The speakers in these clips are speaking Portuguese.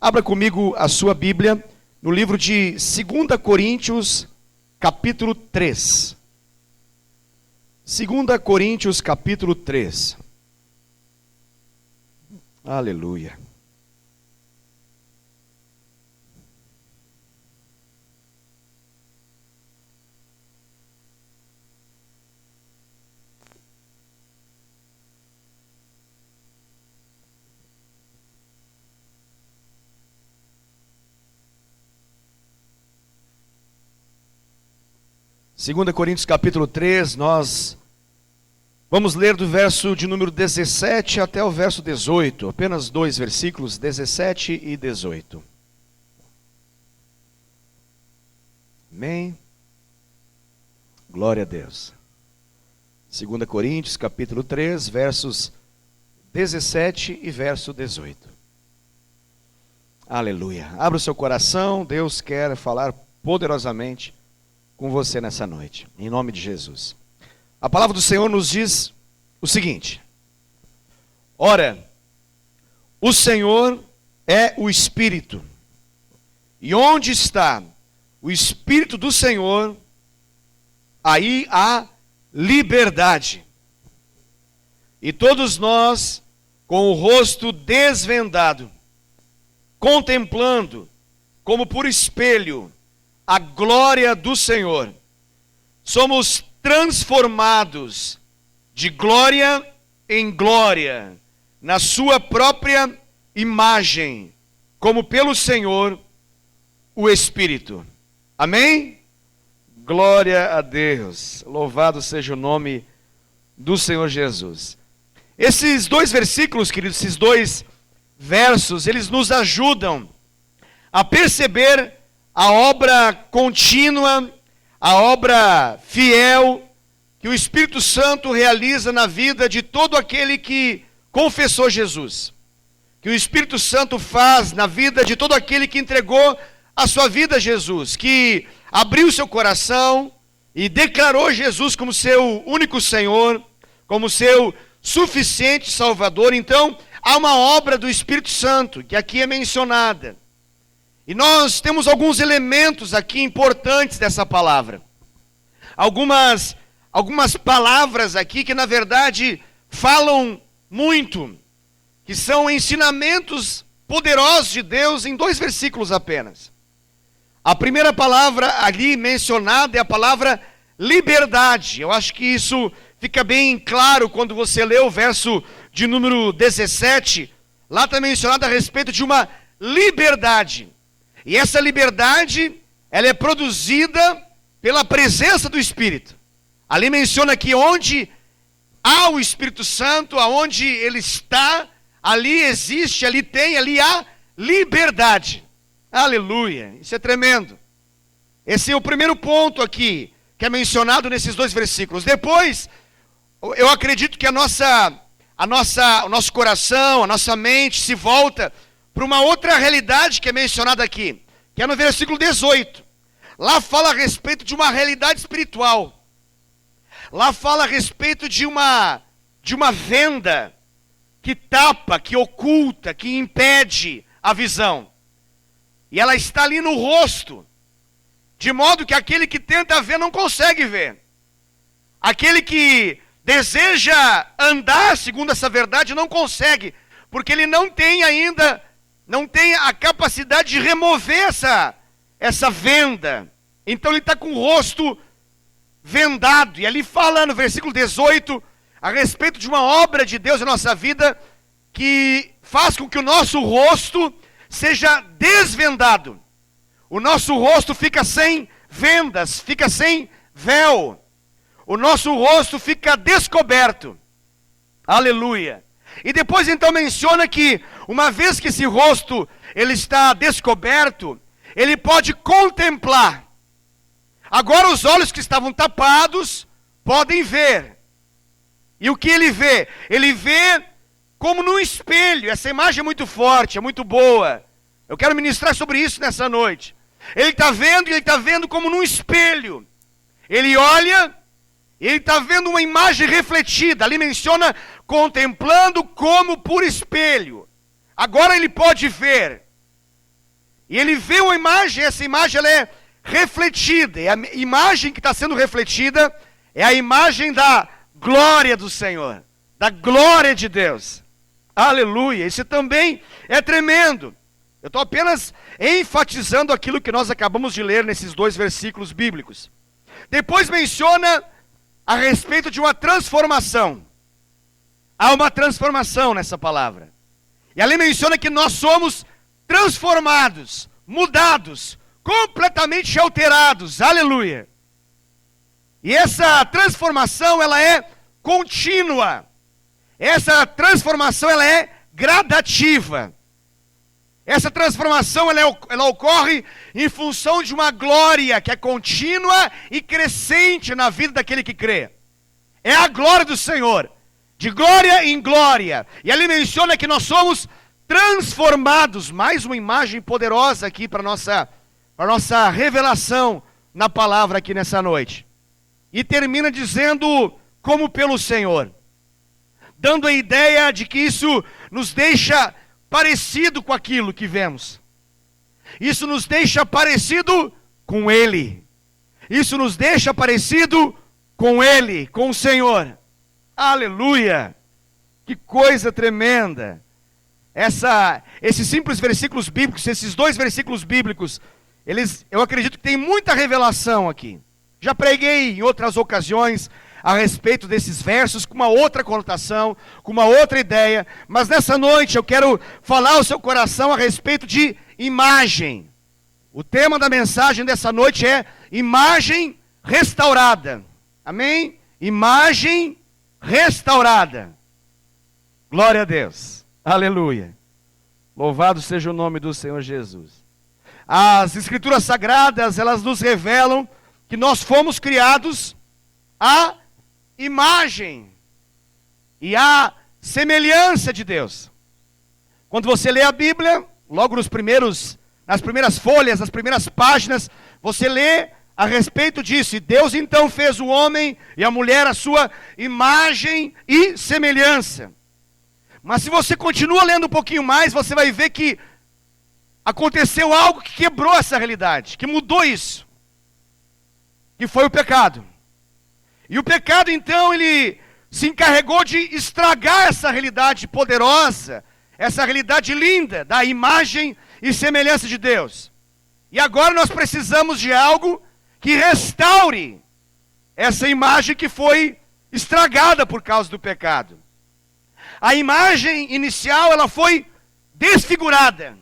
Abra comigo a sua Bíblia no livro de 2 Coríntios, capítulo 3. 2 Coríntios, capítulo 3. Aleluia. Segunda Coríntios capítulo 3, nós vamos ler do verso de número 17 até o verso 18, apenas dois versículos, 17 e 18. Amém? Glória a Deus. 2 Coríntios capítulo 3, versos 17 e verso 18. Aleluia. Abra o seu coração, Deus quer falar poderosamente com você nessa noite, em nome de Jesus. A palavra do Senhor nos diz o seguinte: ora, o Senhor é o Espírito, e onde está o Espírito do Senhor, aí há liberdade. E todos nós, com o rosto desvendado, contemplando, como por espelho, a glória do Senhor, somos transformados de glória em glória, na sua própria imagem, como pelo Senhor, o Espírito. Amém? Glória a Deus, louvado seja o nome do Senhor Jesus. Esses dois versículos, queridos, esses dois versos, eles nos ajudam a perceber a obra contínua, a obra fiel que o Espírito Santo realiza na vida de todo aquele que confessou Jesus. Que o Espírito Santo faz na vida de todo aquele que entregou a sua vida a Jesus, que abriu seu coração e declarou Jesus como seu único Senhor, como seu suficiente Salvador. Então, há uma obra do Espírito Santo que aqui é mencionada. E nós temos alguns elementos aqui importantes dessa palavra. Algumas palavras aqui que na verdade falam muito, que são ensinamentos poderosos de Deus em dois versículos apenas. A primeira palavra ali mencionada é a palavra liberdade. Eu acho que isso fica bem claro quando você lê o verso de número 17. Lá está mencionado a respeito de uma liberdade. E essa liberdade, ela é produzida pela presença do Espírito. Ali menciona que onde há o Espírito Santo, aonde ele está, ali existe, ali tem, ali há liberdade. Aleluia, isso é tremendo. Esse é o primeiro ponto aqui, que é mencionado nesses dois versículos. Depois, eu acredito que o nosso coração, a nossa mente se volta para uma outra realidade que é mencionada aqui, que é no versículo 18. Lá fala a respeito de uma realidade espiritual. Lá fala a respeito de uma venda que tapa, que oculta, que impede a visão. E ela está ali no rosto, de modo que aquele que tenta ver não consegue ver. Aquele que deseja andar segundo essa verdade não consegue, porque ele não tem ainda a capacidade de remover essa venda. Então ele está com o rosto vendado. E ali fala no versículo 18 a respeito de uma obra de Deus na nossa vida que faz com que o nosso rosto seja desvendado. O nosso rosto fica sem vendas, fica sem véu. O nosso rosto fica descoberto. Aleluia. E depois então menciona que uma vez que esse rosto ele está descoberto, ele pode contemplar. Agora os olhos que estavam tapados podem ver. E o que ele vê? Ele vê como num espelho. Essa imagem é muito forte, é muito boa. Eu quero ministrar sobre isso nessa noite. Ele está vendo e ele está vendo como num espelho. Ele olha, ele está vendo uma imagem refletida. Ali menciona contemplando como por espelho. Agora ele pode ver. E ele vê uma imagem, essa imagem ela é refletida. E a imagem que está sendo refletida é a imagem da glória do Senhor, da glória de Deus. Aleluia, isso também é tremendo. Eu estou apenas enfatizando aquilo que nós acabamos de ler nesses 2 versículos bíblicos. Depois menciona a respeito de uma transformação. Há uma transformação nessa palavra. E ali menciona que nós somos transformados, mudados, completamente alterados. Aleluia. E essa transformação, ela é contínua. Essa transformação, ela é gradativa. Essa transformação, ela ocorre em função de uma glória que é contínua e crescente na vida daquele que crê. É a glória do Senhor, de glória em glória. E ali menciona que nós somos transformados. Mais uma imagem poderosa aqui para nossa revelação na palavra aqui nessa noite. E termina dizendo, como pelo Senhor. Dando a ideia de que isso nos deixa parecido com aquilo que vemos. Isso nos deixa parecido com Ele. Isso nos deixa parecido com Ele, com o Senhor. Aleluia! Que coisa tremenda! Esses simples versículos bíblicos, esses 2 versículos bíblicos, eu acredito que tem muita revelação aqui. Já preguei em outras ocasiões a respeito desses versos, com uma outra conotação, com uma outra ideia, mas nessa noite eu quero falar ao seu coração a respeito de imagem. O tema da mensagem dessa noite é imagem restaurada. Amém? Imagem restaurada. Glória a Deus. Aleluia. Louvado seja o nome do Senhor Jesus. As Escrituras Sagradas, elas nos revelam que nós fomos criados à imagem e à semelhança de Deus. Quando você lê a Bíblia, logo nas primeiras folhas, nas primeiras páginas, você lê a respeito disso. E Deus então fez o homem e a mulher à sua imagem e semelhança. Mas se você continua lendo um pouquinho mais, você vai ver que aconteceu algo que quebrou essa realidade, que mudou isso, que foi o pecado. E o pecado, então, ele se encarregou de estragar essa realidade poderosa, essa realidade linda da imagem e semelhança de Deus. E agora nós precisamos de algo que restaure essa imagem que foi estragada por causa do pecado. A imagem inicial, ela foi desfigurada.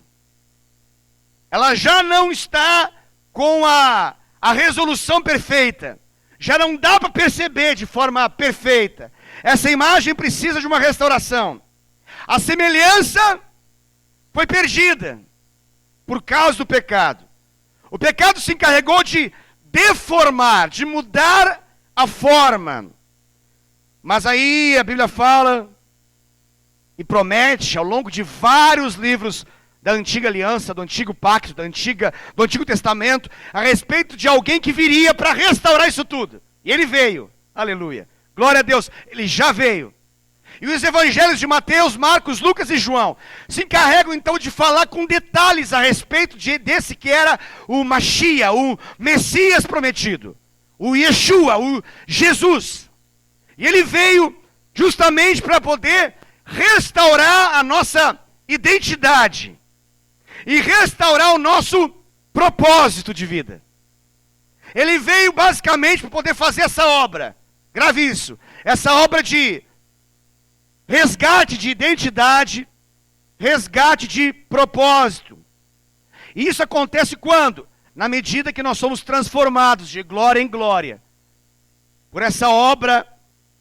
Ela já não está com a resolução perfeita. Já não dá para perceber de forma perfeita. Essa imagem precisa de uma restauração. A semelhança foi perdida por causa do pecado. O pecado se encarregou de deformar, de mudar a forma. Mas aí a Bíblia fala e promete ao longo de vários livros da antiga aliança, do antigo pacto, do Antigo Testamento, a respeito de alguém que viria para restaurar isso tudo. E ele veio, aleluia, glória a Deus, ele já veio. E os evangelhos de Mateus, Marcos, Lucas e João se encarregam então de falar com detalhes a respeito desse que era o Mashiach, o Messias prometido, o Yeshua, o Jesus. E ele veio justamente para poder restaurar a nossa identidade e restaurar o nosso propósito de vida. Ele veio basicamente para poder fazer essa obra, grave isso, essa obra de resgate de identidade, resgate de propósito. E isso acontece quando? Na medida que nós somos transformados de glória em glória, por essa obra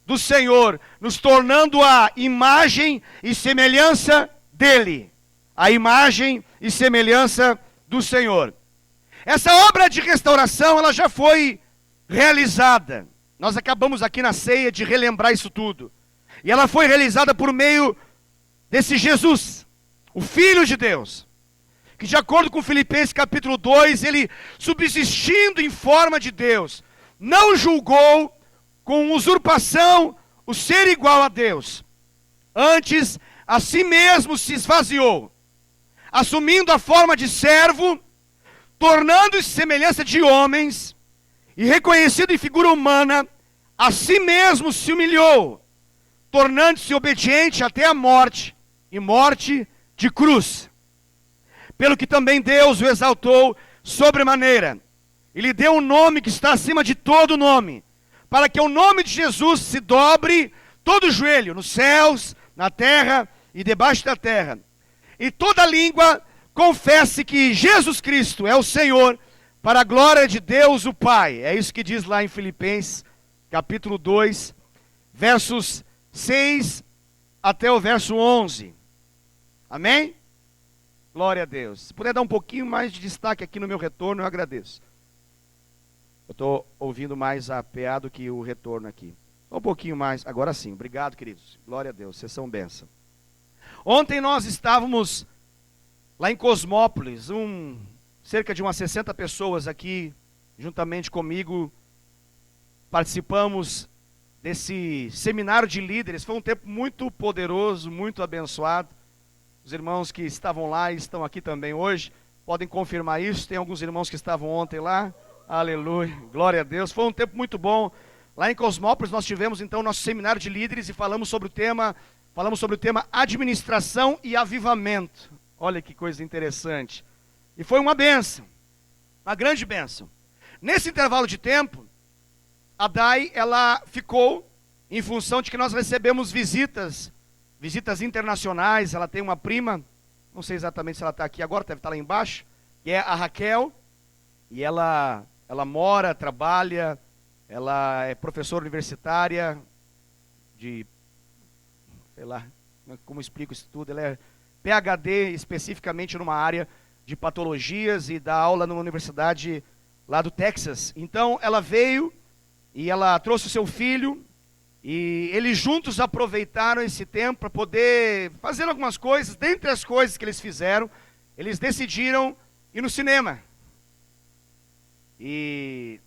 do Senhor, nos tornando a imagem e semelhança dele. A imagem e semelhança do Senhor. Essa obra de restauração, ela já foi realizada. Nós acabamos aqui na ceia de relembrar isso tudo. E ela foi realizada por meio desse Jesus, o Filho de Deus, que de acordo com Filipenses capítulo 2, ele subsistindo em forma de Deus, não julgou com usurpação o ser igual a Deus. Antes, a si mesmo se esvaziou, assumindo a forma de servo, tornando-se semelhança de homens, e reconhecido em figura humana, a si mesmo se humilhou, tornando-se obediente até a morte, e morte de cruz. Pelo que também Deus o exaltou sobremaneira, e lhe deu um nome que está acima de todo nome, para que o nome de Jesus se dobre todo o joelho, nos céus, na terra e debaixo da terra, e toda língua confesse que Jesus Cristo é o Senhor, para a glória de Deus o Pai. É isso que diz lá em Filipenses, capítulo 2, versos 6 até o verso 11. Amém? Glória a Deus. Se puder dar um pouquinho mais de destaque aqui no meu retorno, eu agradeço. Eu estou ouvindo mais a PA do que o retorno aqui. Um pouquinho mais, agora sim. Obrigado, queridos. Glória a Deus, vocês são bênção. Ontem nós estávamos lá em Cosmópolis, cerca de umas 60 pessoas aqui, juntamente comigo, participamos desse seminário de líderes. Foi um tempo muito poderoso, muito abençoado. Os irmãos que estavam lá e estão aqui também hoje, podem confirmar isso. Tem alguns irmãos que estavam ontem lá. Aleluia, glória a Deus. Foi um tempo muito bom. Lá em Cosmópolis nós tivemos então nosso seminário de líderes e falamos sobre o tema administração e avivamento. Olha que coisa interessante. E foi uma bênção, uma grande bênção. Nesse intervalo de tempo, a Dai, ela ficou em função de que nós recebemos visitas internacionais. Ela tem uma prima, não sei exatamente se ela está aqui agora, deve estar lá embaixo, que é a Raquel, e ela mora, trabalha, ela é professora universitária de, sei lá, como explico isso tudo, ela é PhD especificamente numa área de patologias e dá aula numa universidade lá do Texas. Então ela veio e ela trouxe o seu filho e eles juntos aproveitaram esse tempo para poder fazer algumas coisas. Dentre as coisas que eles fizeram, eles decidiram ir no cinema. E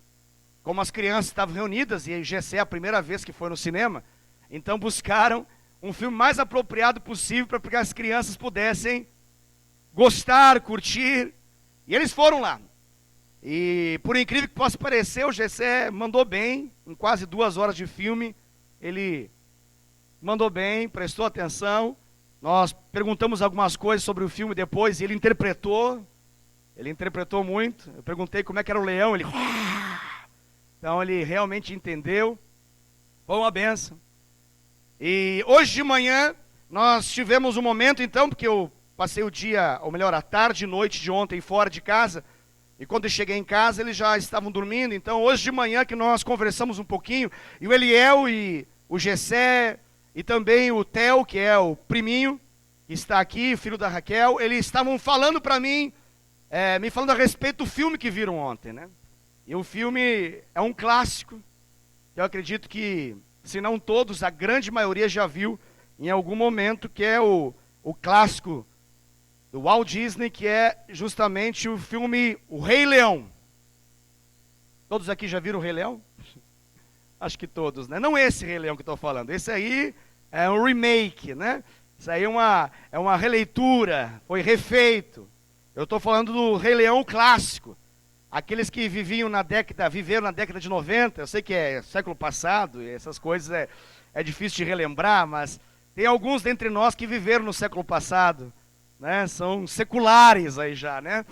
como as crianças estavam reunidas, e a Gessé é a primeira vez que foi no cinema, então buscaram um filme mais apropriado possível para que as crianças pudessem gostar, curtir, e eles foram lá. E por incrível que possa parecer, o Gessé mandou bem, em quase 2 horas de filme, ele mandou bem, prestou atenção. Nós perguntamos algumas coisas sobre o filme depois, e ele interpretou muito. Eu perguntei como é que era o leão, ele... Então ele realmente entendeu. Foi uma bênção. E hoje de manhã, nós tivemos um momento então, porque eu passei o dia, ou melhor, a tarde e noite de ontem fora de casa, e quando eu cheguei em casa, eles já estavam dormindo. Então hoje de manhã que nós conversamos um pouquinho, e o Eliel e o Gessé, e também o Theo, que é o priminho, que está aqui, filho da Raquel, eles estavam falando para mim, me falando a respeito do filme que viram ontem, né? E o filme é um clássico, eu acredito que, se não todos, a grande maioria já viu em algum momento, que é o clássico do Walt Disney, que é justamente o filme O Rei Leão. Todos aqui já viram o Rei Leão? Acho que todos, né? Não esse Rei Leão que eu estou falando, esse aí é um remake, né? Isso aí é uma releitura, foi refeito. Eu estou falando do Rei Leão clássico. Aqueles que viveram na década de 90, eu sei que é século passado, e essas coisas é difícil de relembrar, mas tem alguns dentre nós que viveram no século passado, né? São seculares aí já, né?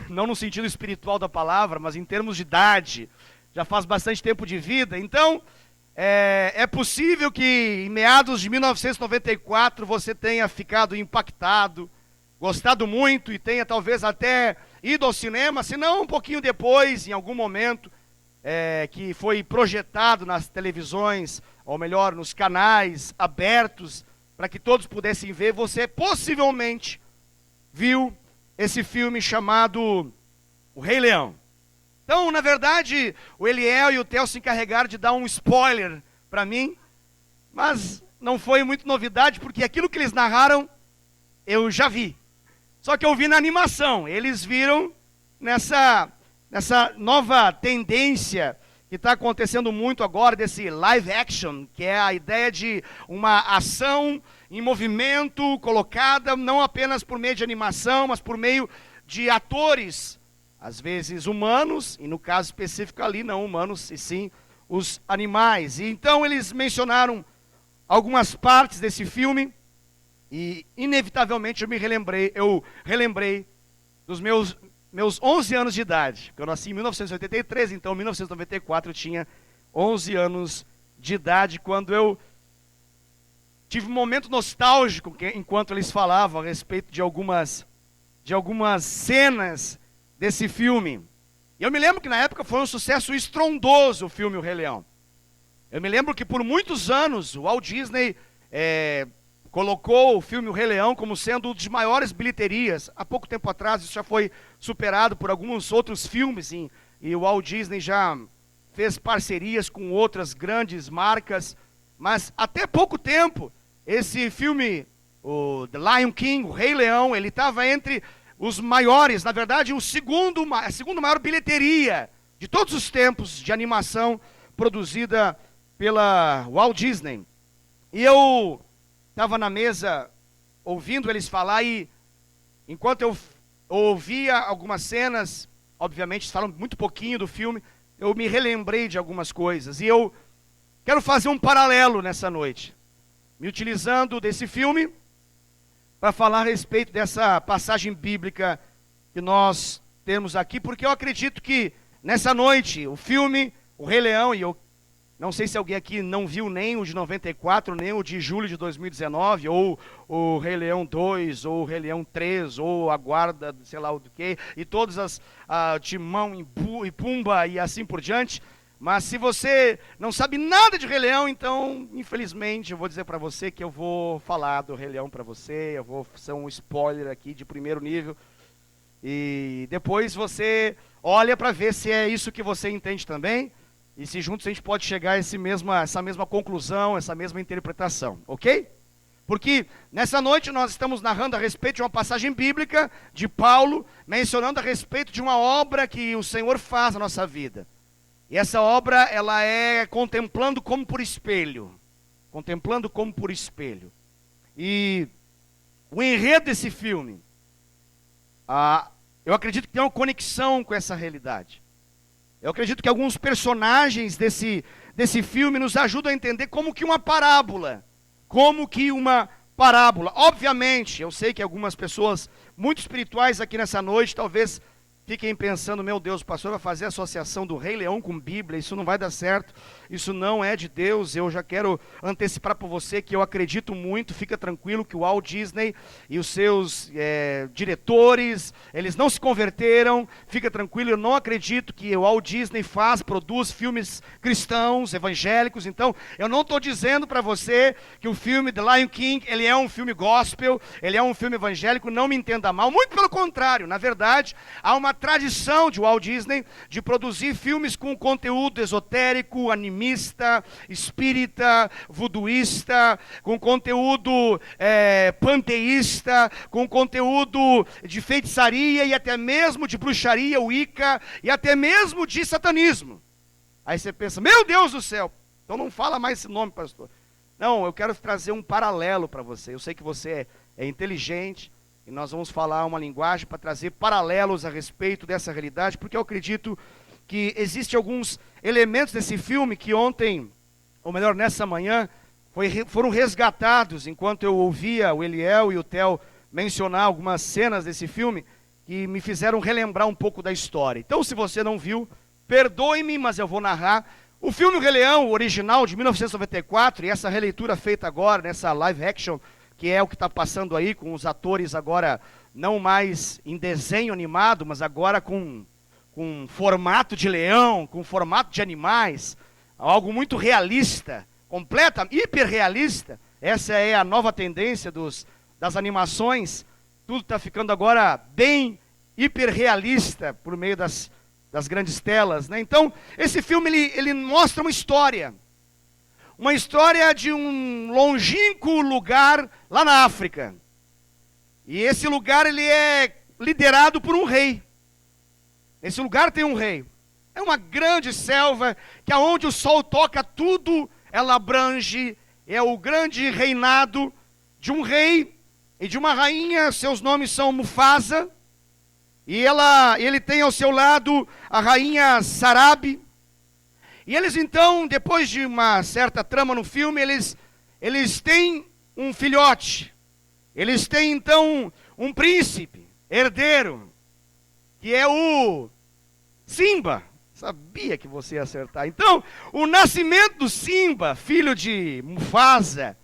Não no sentido espiritual da palavra, mas em termos de idade, já faz bastante tempo de vida. Então, é possível que em meados de 1994 você tenha ficado impactado, gostado muito e tenha talvez até ido ao cinema, se não um pouquinho depois, em algum momento, que foi projetado nas televisões, ou melhor, nos canais abertos, para que todos pudessem ver, você possivelmente viu esse filme chamado O Rei Leão. Então, na verdade, o Eliel e o Theo se encarregaram de dar um spoiler para mim, mas não foi muito novidade, porque aquilo que eles narraram, eu já vi. Só que eu vi na animação. Eles viram nessa nova tendência que está acontecendo muito agora, desse live action, que é a ideia de uma ação em movimento, colocada não apenas por meio de animação, mas por meio de atores, às vezes humanos, e no caso específico ali, não humanos, e sim os animais. E então eles mencionaram algumas partes desse filme, e inevitavelmente eu relembrei dos meus 11 anos de idade, porque eu nasci em 1983, então em 1994 eu tinha 11 anos de idade, quando eu tive um momento nostálgico enquanto eles falavam a respeito de algumas cenas desse filme. E eu me lembro que na época foi um sucesso estrondoso o filme O Rei Leão. Eu me lembro que por muitos anos o Walt Disney colocou o filme O Rei Leão como sendo um dos maiores bilheterias. Há pouco tempo atrás isso já foi superado por alguns outros filmes, e o Walt Disney já fez parcerias com outras grandes marcas, mas até pouco tempo esse filme, o The Lion King, O Rei Leão, ele estava entre os maiores, na verdade a segunda maior bilheteria de todos os tempos de animação produzida pela Walt Disney. E eu estava na mesa ouvindo eles falar, e enquanto eu ouvia algumas cenas, obviamente eles falam muito pouquinho do filme, eu me relembrei de algumas coisas, e eu quero fazer um paralelo nessa noite, me utilizando desse filme para falar a respeito dessa passagem bíblica que nós temos aqui, porque eu acredito que nessa noite o filme O Rei Leão, e eu não sei se alguém aqui não viu nem o de 94, nem o de julho de 2019, ou o Rei Leão 2, ou o Rei Leão 3, ou a Guarda, sei lá o do que, e todas as Timão e Pumba e assim por diante. Mas se você não sabe nada de Rei Leão, então, infelizmente, eu vou dizer para você que eu vou falar do Rei Leão para você, eu vou ser um spoiler aqui de primeiro nível, e depois você olha para ver se é isso que você entende também, e se juntos a gente pode chegar a essa mesma conclusão, essa mesma interpretação, ok? Porque nessa noite nós estamos narrando a respeito de uma passagem bíblica de Paulo, mencionando a respeito de uma obra que o Senhor faz na nossa vida. E essa obra, ela é contemplando como por espelho. Contemplando como por espelho. E o enredo desse filme, eu acredito que tem uma conexão com essa realidade. Eu acredito que alguns personagens desse filme nos ajudam a entender como que uma parábola. Obviamente, eu sei que algumas pessoas muito espirituais aqui nessa noite talvez fiquem pensando, meu Deus, o pastor vai fazer associação do Rei Leão com Bíblia, isso não vai dar certo, isso não é de Deus. Eu já quero antecipar para você que eu acredito muito, fica tranquilo que o Walt Disney e os seus diretores, eles não se converteram, fica tranquilo, eu não acredito que o Walt Disney produz filmes cristãos, evangélicos. Então eu não estou dizendo para você que o filme The Lion King, ele é um filme gospel, ele é um filme evangélico, não me entenda mal, muito pelo contrário. Na verdade, há uma tradição de Walt Disney de produzir filmes com conteúdo esotérico, animista, espírita, voodooísta, com conteúdo panteísta, com conteúdo de feitiçaria e até mesmo de bruxaria, wicca e até mesmo de satanismo. Aí você pensa, meu Deus do céu, então não fala mais esse nome, pastor. Não, eu quero trazer um paralelo para você. Eu sei que você é inteligente, e nós vamos falar uma linguagem para trazer paralelos a respeito dessa realidade, porque eu acredito que existem alguns elementos desse filme que ontem, ou melhor, nessa manhã, foram resgatados, enquanto eu ouvia o Eliel e o Theo mencionar algumas cenas desse filme, que me fizeram relembrar um pouco da história. Então, se você não viu, perdoe-me, mas eu vou narrar. O filme O Rei Leão, o original de 1994, e essa releitura feita agora, nessa live action, que é o que está passando aí, com os atores agora não mais em desenho animado, mas agora com formato de leão, com formato de animais, algo muito realista, hiperrealista. Essa é a nova tendência das animações, tudo está ficando agora bem hiperrealista por meio das grandes telas, né? Então, esse filme ele mostra uma história de um longínquo lugar lá na África. E esse lugar ele é liderado por um rei. Esse lugar tem um rei. É uma grande selva que aonde o sol toca tudo, ela abrange. É o grande reinado de um rei e de uma rainha, seus nomes são Mufasa, e ele tem ao seu lado a rainha Sarabi. E eles então, depois de uma certa trama no filme, eles têm um filhote. Eles têm então um príncipe, herdeiro, que é o Simba. Sabia que você ia acertar. Então, o nascimento do Simba, filho de Mufasa,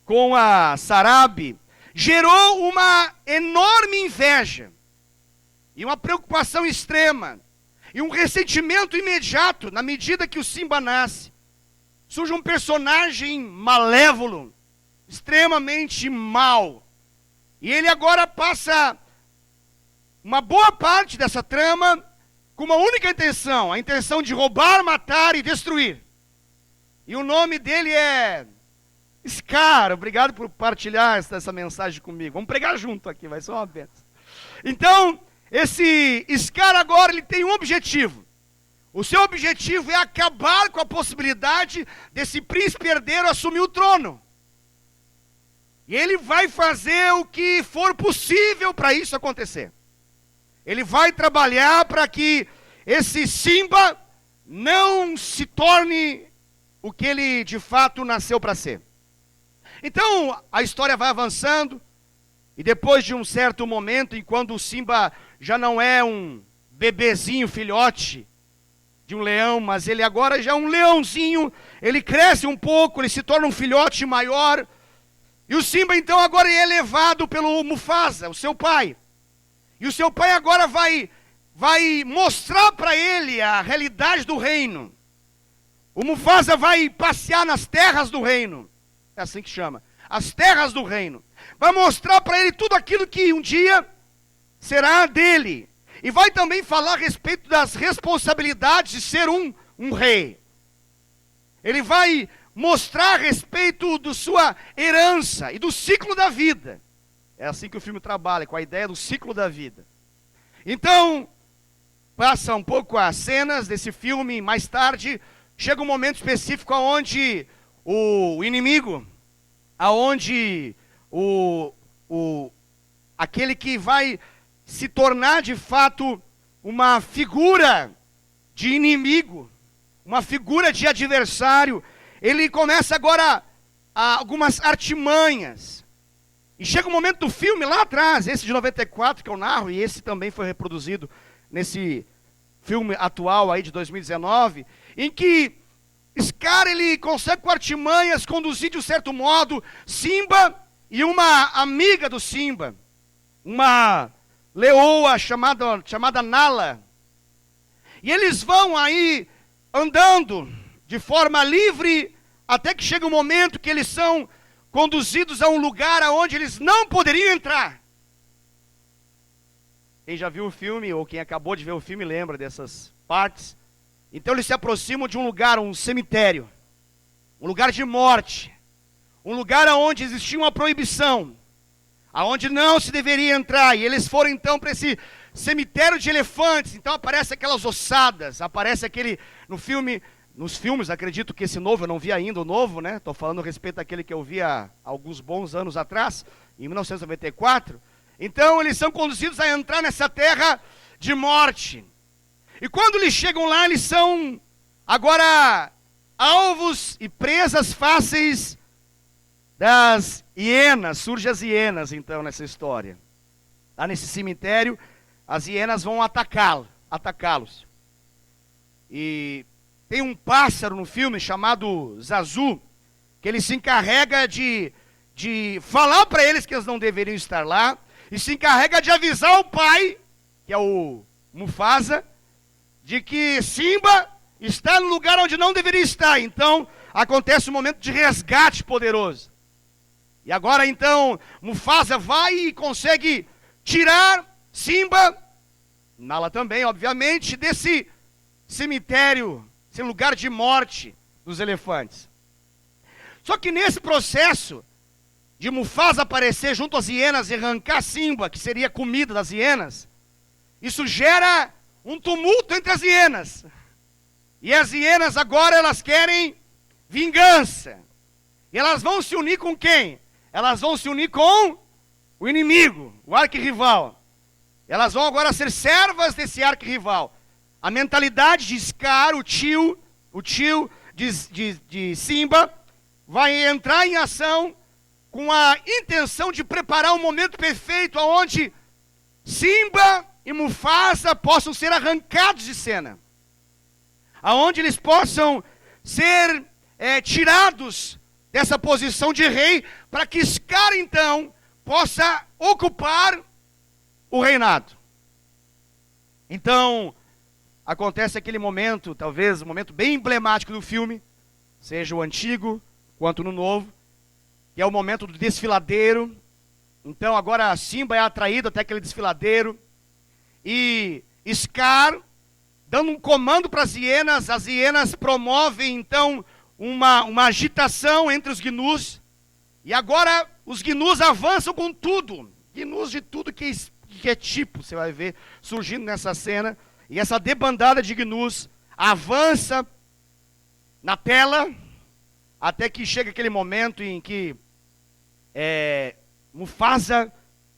com a Sarabi, gerou uma enorme inveja, e uma preocupação extrema, e um ressentimento imediato, na medida que o Simba nasce. Surge um personagem malévolo, extremamente mau, e ele agora passa uma boa parte dessa trama com uma única intenção, a intenção de roubar, matar e destruir. E o nome dele é Scar. Obrigado por partilhar essa mensagem comigo. Vamos pregar junto aqui, vai ser uma bênção. Então, esse Scar agora ele tem um objetivo. O seu objetivo é acabar com a possibilidade desse príncipe herdeiro assumir o trono. E ele vai fazer o que for possível para isso acontecer. Ele vai trabalhar para que esse Simba não se torne o que ele de fato nasceu para ser. Então a história vai avançando, e depois de um certo momento, enquanto o Simba já não é um bebezinho, filhote de um leão, mas ele agora já é um leãozinho, ele cresce um pouco, ele se torna um filhote maior, e o Simba então agora é levado pelo Mufasa, o seu pai. E o seu pai agora vai mostrar para ele a realidade do reino. O Mufasa vai passear nas terras do reino. É assim que chama. As terras do reino. Vai mostrar para ele tudo aquilo que um dia será dele. E vai também falar a respeito das responsabilidades de ser um rei. Ele vai mostrar a respeito da sua herança e do ciclo da vida. É assim que o filme trabalha, com a ideia do ciclo da vida. Então, passa um pouco as cenas desse filme, mais tarde, chega um momento específico onde o inimigo, aonde aquele que vai se tornar de fato uma figura de inimigo, uma figura de adversário, ele começa agora algumas artimanhas. E chega um momento do filme lá atrás, esse de 94 que eu narro, e esse também foi reproduzido nesse filme atual aí de 2019, em que Scar ele consegue com artimanhas conduzir de um certo modo Simba e uma amiga do Simba, uma leoa chamada Nala. E eles vão aí andando de forma livre, até que chega um momento que eles são conduzidos a um lugar aonde eles não poderiam entrar. Quem já viu o filme, ou quem acabou de ver o filme, lembra dessas partes. Então eles se aproximam de um lugar, um cemitério, um lugar de morte, um lugar onde existia uma proibição, aonde não se deveria entrar. E eles foram então para esse cemitério de elefantes. Então aparece aquelas ossadas, aparece aquele, nos filmes, acredito que esse novo, eu não vi ainda o novo, né? Estou falando a respeito daquele que eu vi há alguns bons anos atrás, em 1994. Então eles são conduzidos a entrar nessa terra de morte. E quando eles chegam lá, eles são agora alvos e presas fáceis das hienas. Surgem as hienas então nessa história. Lá nesse cemitério, as hienas vão atacá-los. E tem um pássaro no filme chamado Zazu, que ele se encarrega de falar para eles que eles não deveriam estar lá, e se encarrega de avisar o pai, que é o Mufasa, de que Simba está no lugar onde não deveria estar. Então acontece um momento de resgate poderoso. E agora então Mufasa vai e consegue tirar Simba, Nala também, obviamente, desse cemitério, esse lugar de morte dos elefantes. Só que nesse processo de Mufasa aparecer junto às hienas e arrancar Simba, que seria comida das hienas, isso gera um tumulto entre as hienas. E as hienas agora elas querem vingança. E elas vão se unir com quem? elas vão se unir com o inimigo, o arquirrival. Elas vão agora ser servas desse arquirrival. A mentalidade de Scar, o tio de Simba, vai entrar em ação com a intenção de preparar um momento perfeito onde Simba e Mufasa possam ser arrancados de cena. Aonde eles possam ser tirados dessa posição de rei, para que Scar então possa ocupar o reinado. Então, acontece aquele momento, talvez um momento bem emblemático do filme, seja o antigo quanto no novo, que é o momento do desfiladeiro. Então agora Simba é atraído até aquele desfiladeiro, e Scar, dando um comando para as hienas promovem então uma agitação entre os gnus, e agora os gnus avançam com tudo, gnus de tudo que é tipo, você vai ver surgindo nessa cena, e essa debandada de gnus avança na tela, até que chega aquele momento em que Mufasa,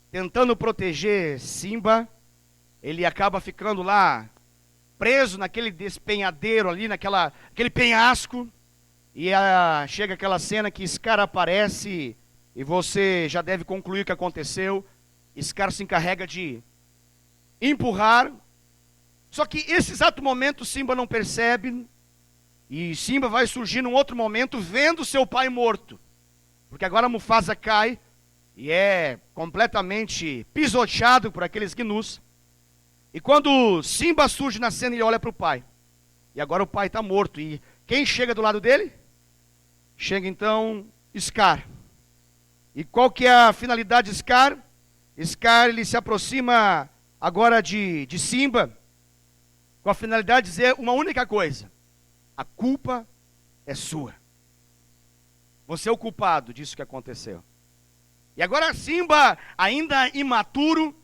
tentando proteger Simba, ele acaba ficando lá, preso naquele despenhadeiro ali, aquele penhasco, e chega aquela cena que Scar aparece, e você já deve concluir o que aconteceu. Scar se encarrega de empurrar, só que esse exato momento Simba não percebe, e Simba vai surgir num outro momento, vendo seu pai morto, porque agora Mufasa cai, e é completamente pisoteado por aqueles gnus. E quando Simba surge na cena, ele olha para o pai, e agora o pai está morto, e quem chega do lado dele? Chega então Scar. E qual que é a finalidade de Scar? Scar, ele se aproxima agora de Simba, com a finalidade de dizer uma única coisa: a culpa é sua. Você é o culpado disso que aconteceu. E agora Simba, ainda imaturo,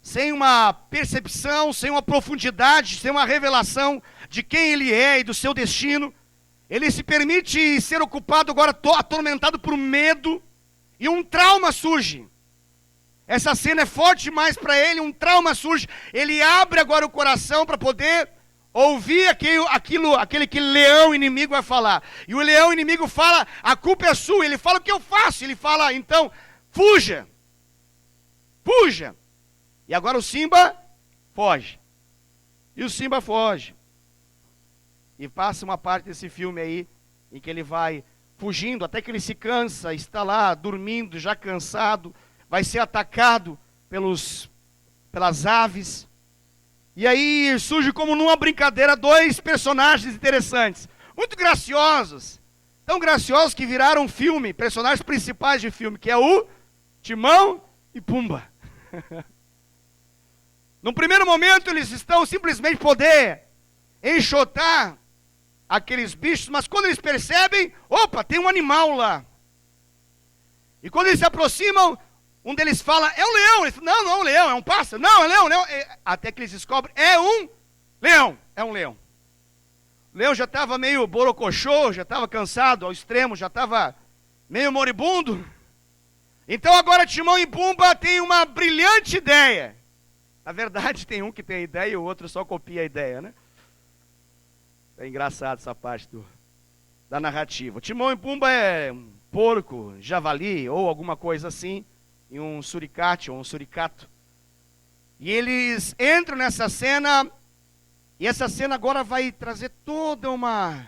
sem uma percepção, sem uma profundidade, sem uma revelação de quem ele é e do seu destino, ele se permite ser ocupado agora, atormentado por medo, e um trauma surge. Essa cena é forte demais para ele, um trauma surge. Ele abre agora o coração para poder ouvir aquele que leão inimigo vai falar. E o leão inimigo fala: a culpa é sua. Ele fala: o que eu faço? Ele fala: então, fuja. Fuja. E agora o Simba foge. E o Simba foge. E passa uma parte desse filme aí, em que ele vai fugindo, até que ele se cansa, está lá dormindo, já cansado, vai ser atacado pelas aves. E aí surge como numa brincadeira dois personagens interessantes, muito graciosos, tão graciosos que viraram filme, personagens principais de filme, que é o Timão e Pumba. No primeiro momento eles estão simplesmente poder enxotar aqueles bichos, mas quando eles percebem, opa, tem um animal lá. E quando eles se aproximam, um deles fala: é um leão. Ele fala: não, não é um leão, é um pássaro. Não, é um leão. Até que eles descobrem: é um leão. É um leão. O leão já estava meio borocochô, já estava cansado ao extremo, já estava meio moribundo. Então agora Timão e Pumba têm uma brilhante ideia. Na verdade tem um que tem a ideia e o outro só copia a ideia, né? É engraçado essa parte da narrativa. Timão e Pumba é um porco, javali ou alguma coisa assim, e um suricate ou um suricato. E eles entram nessa cena, e essa cena agora vai trazer toda uma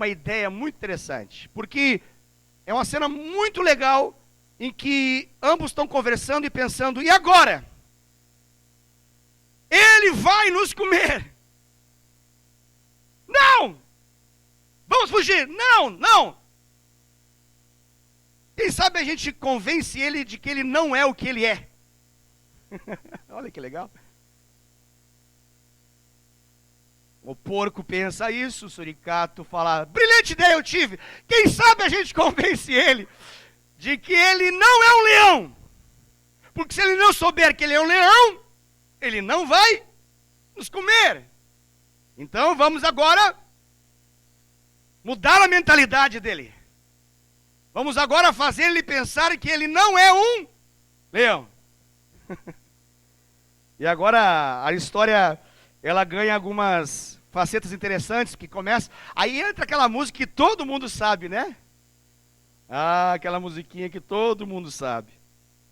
ideia muito interessante, porque é uma cena muito legal, em que ambos estão conversando e pensando: e agora? Ele vai nos comer. Não! Vamos fugir! Não, não! Quem sabe a gente convence ele de que ele não é o que ele é. Olha que legal. O porco pensa isso, o suricato fala: brilhante ideia eu tive. Quem sabe a gente convence ele de que ele não é um leão. Porque se ele não souber que ele é um leão, ele não vai nos comer. Então vamos agora mudar a mentalidade dele. Vamos agora fazer ele pensar que ele não é um leão. E agora a história, ela ganha algumas facetas interessantes, que começa, aí entra aquela música que todo mundo sabe, né? Ah, aquela musiquinha que todo mundo sabe.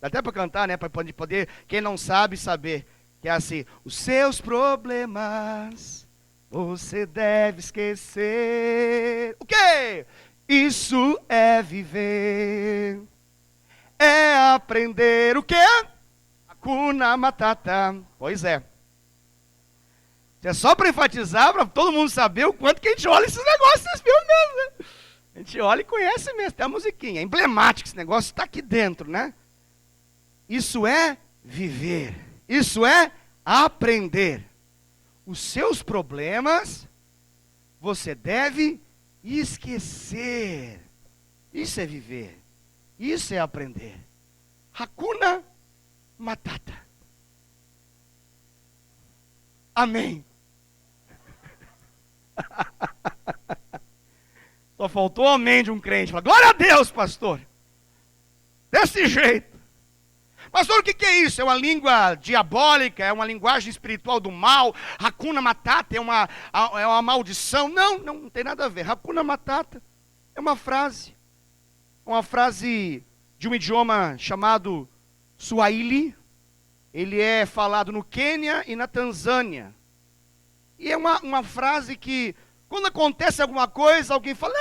Dá até para cantar, né? Para poder, quem não sabe, saber. Que é assim: os seus problemas você deve esquecer. O quê? Isso é viver. É aprender o quê? Hakuna Matata. Pois é. É só para enfatizar, para todo mundo saber o quanto que a gente olha esses negócios nesse filme mesmo, né? A gente olha e conhece mesmo, até a musiquinha. É emblemático esse negócio, está aqui dentro, né? Isso é viver. Isso é aprender. Os seus problemas você deve esquecer. Isso é viver. Isso é aprender. Hakuna Matata. Amém. Só faltou amém de um crente. Fala, glória a Deus, pastor. Desse jeito. Pastor, o que é isso? É uma língua diabólica? É uma linguagem espiritual do mal? Hakuna Matata é uma maldição? Não tem nada a ver. Hakuna Matata é uma frase de um idioma chamado Swahili. Ele é falado no Quênia e na Tanzânia. E é uma frase que, quando acontece alguma coisa, alguém fala,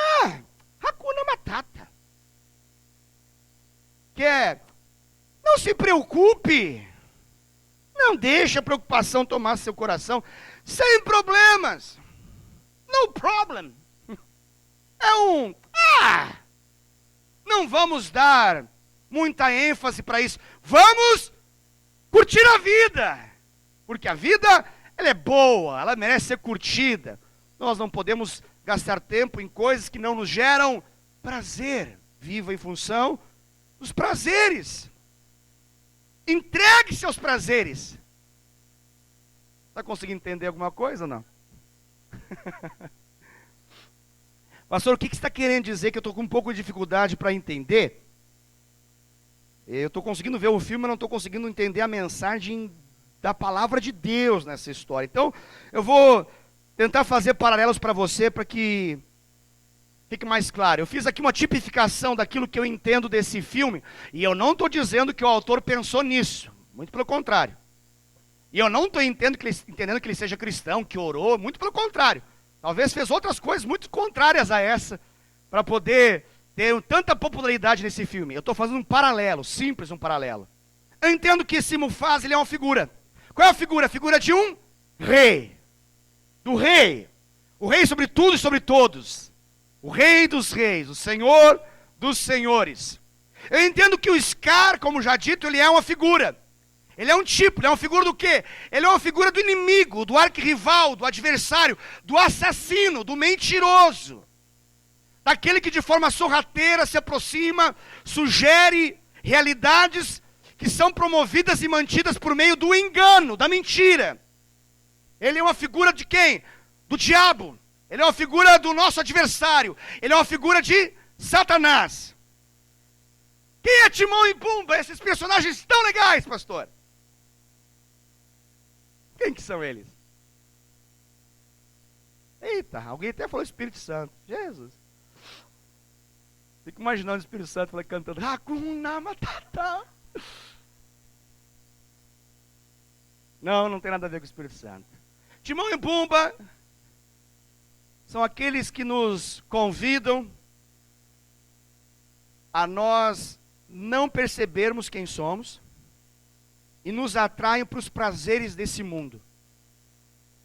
Hakuna Matata. Que é, não se preocupe, não deixe a preocupação tomar seu coração, sem problemas, no problem. Não vamos dar muita ênfase para isso, vamos curtir a vida, porque a vida, ela é boa, ela merece ser curtida. Nós não podemos gastar tempo em coisas que não nos geram prazer. Viva em função dos prazeres. Entregue seus prazeres. Está conseguindo entender alguma coisa ou não? Pastor, o que você está querendo dizer que eu estou com um pouco de dificuldade para entender? Eu estou conseguindo ver o filme, mas não estou conseguindo entender a mensagem da palavra de Deus nessa história. Então, eu vou tentar fazer paralelos para você, para que fique mais claro. Eu fiz aqui uma tipificação daquilo que eu entendo desse filme, e eu não estou dizendo que o autor pensou nisso, muito pelo contrário. E eu não estou entendendo que ele seja cristão, que orou, muito pelo contrário. Talvez fez outras coisas muito contrárias a essa, para poder ter tanta popularidade nesse filme. Eu estou fazendo um paralelo, simples um paralelo. Eu entendo que esse Mufasa, ele é uma figura. Qual é a figura? A figura de um rei. Do rei. O rei sobre tudo e sobre todos. O rei dos reis, o senhor dos senhores. Eu entendo que o Scar, como já dito, ele é uma figura. Ele é um tipo, ele é uma figura do quê? Ele é uma figura do inimigo, do arquirrival, do adversário, do assassino, do mentiroso. Daquele que de forma sorrateira se aproxima, sugere realidades que são promovidas e mantidas por meio do engano, da mentira. Ele é uma figura de quem? Do diabo. Ele é uma figura do nosso adversário. Ele é uma figura de Satanás. Quem é Timão e Pumba? Esses personagens tão legais, pastor. Quem que são eles? Eita, alguém até falou Espírito Santo. Jesus. Fico imaginando o Espírito Santo cantando Hakuna Matata. Não tem nada a ver com o Espírito Santo. Timão e Pumba são aqueles que nos convidam a nós não percebermos quem somos e nos atraem para os prazeres desse mundo.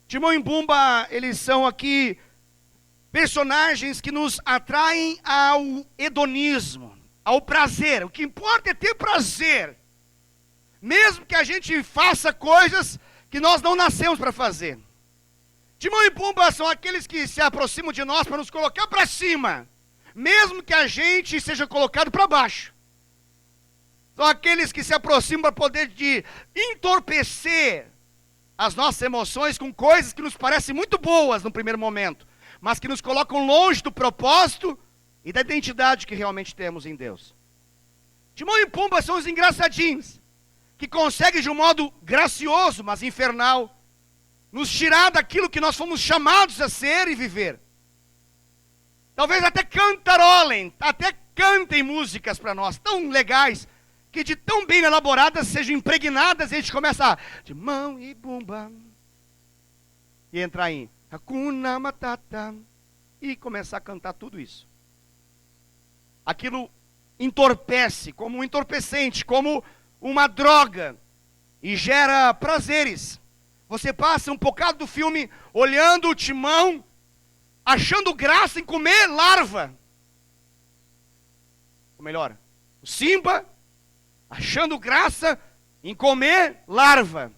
Timão e Pumba, eles são aqui personagens que nos atraem ao hedonismo, ao prazer. O que importa é ter prazer, mesmo que a gente faça coisas que nós não nascemos para fazer. Timão e Pumba são aqueles que se aproximam de nós para nos colocar para cima, mesmo que a gente seja colocado para baixo. São aqueles que se aproximam para poder entorpecer as nossas emoções com coisas que nos parecem muito boas no primeiro momento, mas que nos colocam longe do propósito e da identidade que realmente temos em Deus. Timão e Pumba são os engraçadinhos, que conseguem de um modo gracioso, mas infernal, nos tirar daquilo que nós fomos chamados a ser e viver. Talvez até cantarolem, até cantem músicas para nós, tão legais, que de tão bem elaboradas sejam impregnadas, e a gente começa a Timão e Pumba, e entrar em Hakuna Matata, e começar a cantar tudo isso. Aquilo entorpece, como um entorpecente, como uma droga, e gera prazeres. Você passa um bocado do filme olhando o Timão, achando graça em comer larva. Ou melhor, o Simba, achando graça em comer larva.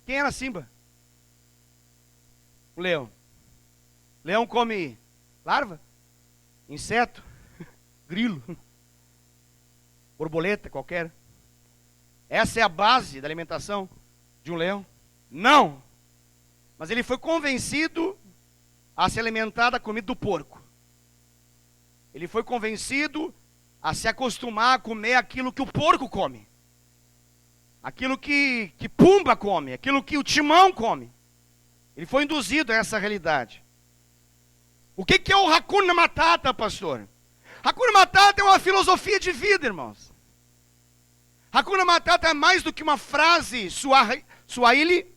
Quem era Simba? O leão. Leão come larva? Inseto? Grilo? Borboleta qualquer? Essa é a base da alimentação de um leão? Não! Mas ele foi convencido a se alimentar da comida do porco. Ele foi convencido a se acostumar a comer aquilo que o porco come. Aquilo que Pumba come, aquilo que o Timão come. Ele foi induzido a essa realidade. O que é o Hakuna Matata, pastor? Hakuna Matata é uma filosofia de vida, irmãos. Hakuna Matata é mais do que uma frase Swahili,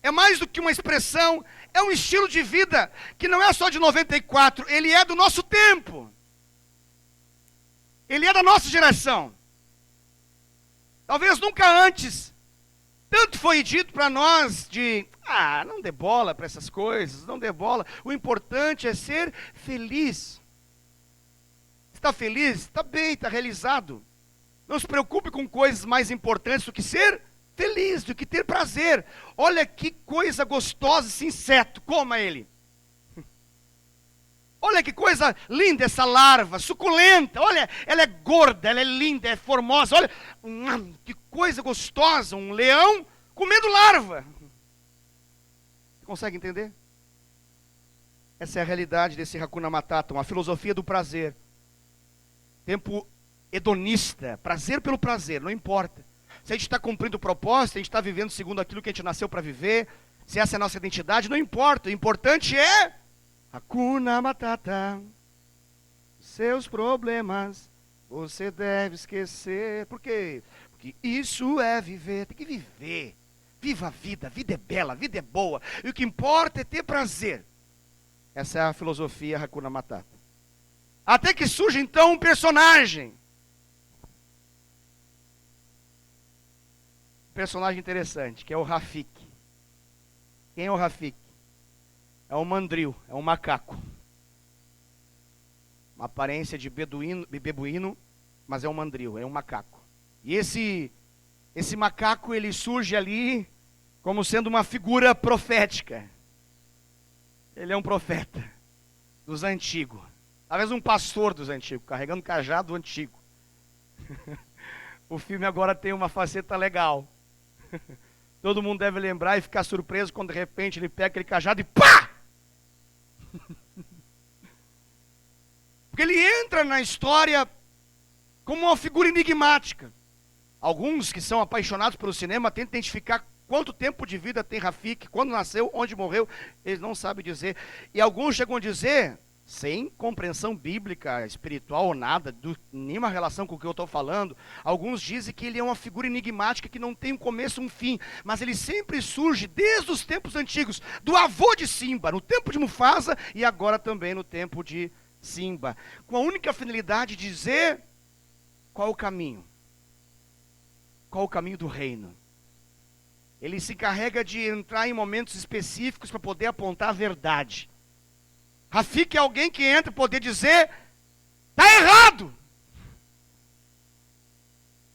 é mais do que uma expressão, é um estilo de vida que não é só de 94, ele é do nosso tempo. Ele é da nossa geração. Talvez nunca antes, tanto foi dito para nós de, não dê bola para essas coisas, não dê bola. O importante é ser feliz. Está feliz? Está bem, está realizado. Não se preocupe com coisas mais importantes do que ser feliz, do que ter prazer. Olha que coisa gostosa esse inseto, coma ele. Olha que coisa linda essa larva, suculenta. Olha, ela é gorda, ela é linda, é formosa. Olha, que coisa gostosa, um leão comendo larva. Você consegue entender? Essa é a realidade desse Hakuna Matata, uma filosofia do prazer. Tempo hedonista, prazer pelo prazer, não importa. Se a gente está cumprindo o propósito, se a gente está vivendo segundo aquilo que a gente nasceu para viver, se essa é a nossa identidade, não importa. O importante é Hakuna Matata. Seus problemas você deve esquecer. Por quê? Porque isso é viver. Tem que viver. Viva a vida é bela, a vida é boa. E o que importa é ter prazer. Essa é a filosofia Hakuna Matata. Até que surge então um personagem. Um personagem interessante, que é o Rafiki. Quem é o Rafiki? É um mandril, é um macaco. Uma aparência de beduíno, mas é um mandril, é um macaco. E esse macaco, ele surge ali como sendo uma figura profética. Ele é um profeta dos antigos. Talvez um pastor dos antigos, carregando cajado antigo. O filme agora tem uma faceta legal. Todo mundo deve lembrar e ficar surpreso quando de repente ele pega aquele cajado e pá! Porque ele entra na história como uma figura enigmática. Alguns que são apaixonados pelo cinema tentam identificar quanto tempo de vida tem Rafiki, quando nasceu, onde morreu, eles não sabem dizer. E alguns chegam a dizer, sem compreensão bíblica, espiritual ou nada, nenhuma relação com o que eu estou falando, alguns dizem que ele é uma figura enigmática que não tem um começo e um fim, mas ele sempre surge desde os tempos antigos, do avô de Simba, no tempo de Mufasa e agora também no tempo de Simba, com a única finalidade de dizer qual é o caminho. Qual é o caminho do reino? Ele se encarrega de entrar em momentos específicos para poder apontar a verdade. Rafiki é alguém que entra para poder dizer, está errado.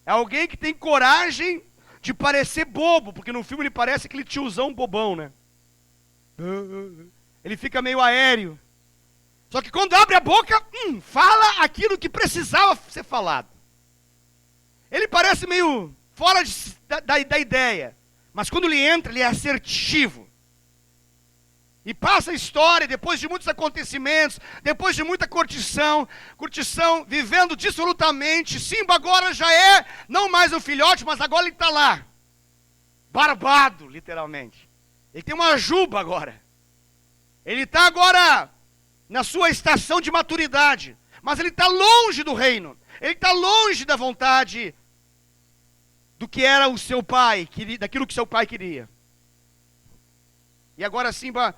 É alguém que tem coragem de parecer bobo, porque no filme ele parece aquele tiozão bobão, né? Ele fica meio aéreo. Só que quando abre a boca, fala aquilo que precisava ser falado. Ele parece meio fora da ideia. Mas quando ele entra, ele é assertivo. E passa a história, depois de muitos acontecimentos, depois de muita curtição, vivendo dissolutamente, Simba agora já é, não mais um filhote, mas agora ele está lá, barbado, literalmente. Ele tem uma juba agora. Ele está agora na sua estação de maturidade, mas ele está longe do reino, ele está longe da vontade do que era o seu pai, daquilo que seu pai queria. E agora Simba,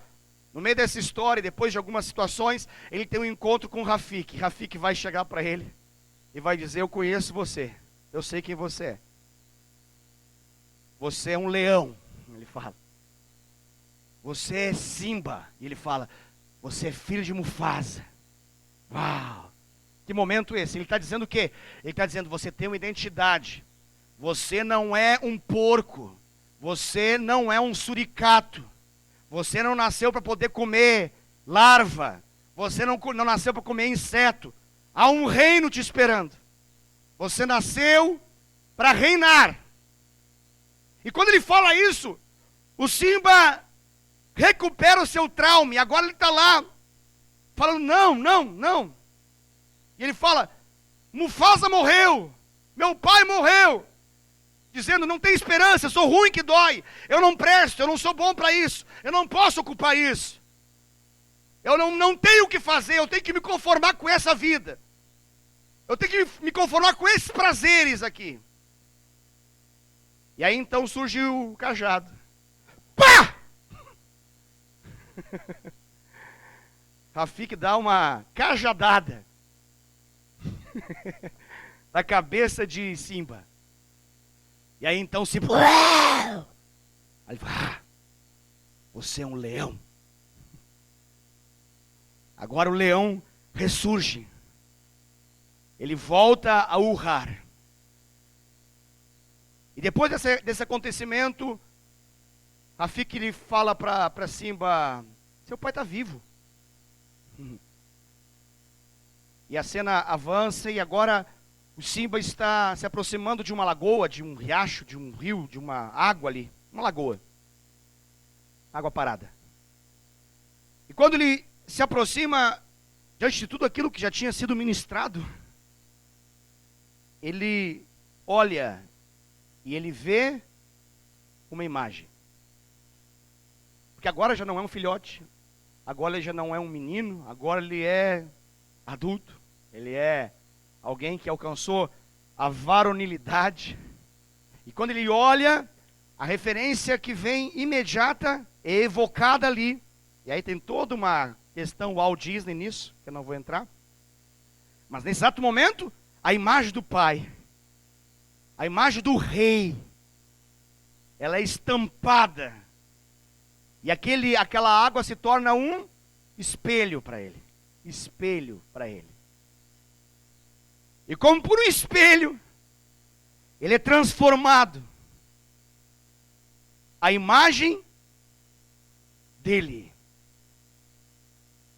no meio dessa história, depois de algumas situações, ele tem um encontro com Rafiki. Rafiki vai chegar para ele e vai dizer: eu conheço você, eu sei quem você é. Você é um leão, ele fala. Você é Simba, e ele fala: você é filho de Mufasa. Uau! Que momento esse? Ele está dizendo o quê? Ele está dizendo: você tem uma identidade. Você não é um porco. Você não é um suricato. Você não nasceu para poder comer larva. Você não nasceu para comer inseto. Há um reino te esperando. Você nasceu para reinar. E quando ele fala isso, o Simba recupera o seu trauma. E agora ele está lá, falando: não. E ele fala: Mufasa morreu. Meu pai morreu. Dizendo: não tem esperança, eu sou ruim que dói, eu não presto, eu não sou bom para isso, eu não posso ocupar isso, eu não tenho o que fazer, eu tenho que me conformar com essa vida, eu tenho que me conformar com esses prazeres aqui. E aí então surge o cajado. Pá! Rafiki dá uma cajadada na cabeça de Simba. E aí então Simba, aí ele fala: você é um leão. Agora o leão ressurge. Ele volta a urrar. E depois desse acontecimento, Rafiki ele fala para Simba: seu pai está vivo. E a cena avança e agora o Simba está se aproximando de uma lagoa, de um riacho, de um rio, de uma água ali. Uma lagoa. Água parada. E quando ele se aproxima, diante de tudo aquilo que já tinha sido ministrado, ele olha e ele vê uma imagem. Porque agora já não é um filhote, agora ele já não é um menino, agora ele é adulto, ele é alguém que alcançou a varonilidade. E quando ele olha, a referência que vem imediata é evocada ali. E aí tem toda uma questão Walt Disney nisso, que eu não vou entrar. Mas nesse exato momento, a imagem do pai, a imagem do rei, ela é estampada. E aquela água se torna um espelho para ele. Espelho para ele. E como por um espelho, ele é transformado. A imagem dele.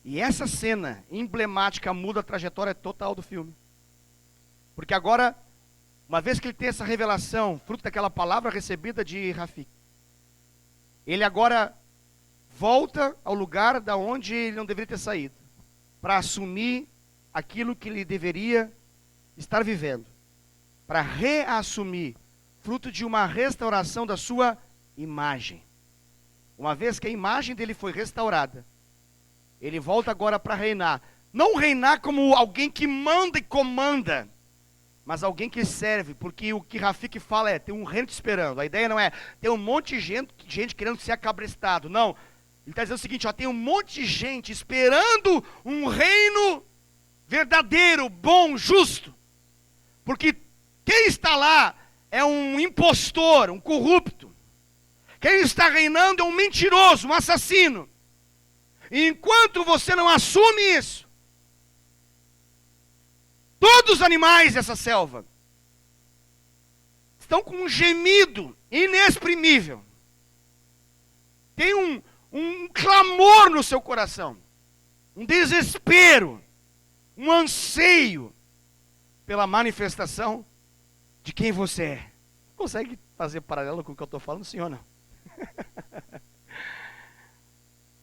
E essa cena emblemática muda a trajetória total do filme. Porque agora, uma vez que ele tem essa revelação, fruto daquela palavra recebida de Rafiki, ele agora volta ao lugar da onde ele não deveria ter saído, para assumir aquilo que ele deveria estar vivendo, para reassumir, fruto de uma restauração da sua imagem. Uma vez que a imagem dele foi restaurada, ele volta agora para reinar. Não reinar como alguém que manda e comanda, mas alguém que serve, porque o que Rafiki fala é: tem um reino te esperando. A ideia não é ter um monte de gente querendo ser acabrestado, não. Ele está dizendo o seguinte: ó, tem um monte de gente esperando um reino verdadeiro, bom, justo. Porque quem está lá é um impostor, um corrupto. Quem está reinando é um mentiroso, um assassino. E enquanto você não assume isso, todos os animais dessa selva estão com um gemido inexprimível. Tem um clamor no seu coração, um desespero, um anseio pela manifestação de quem você é. Consegue fazer paralelo com o que eu estou falando, sim ou não?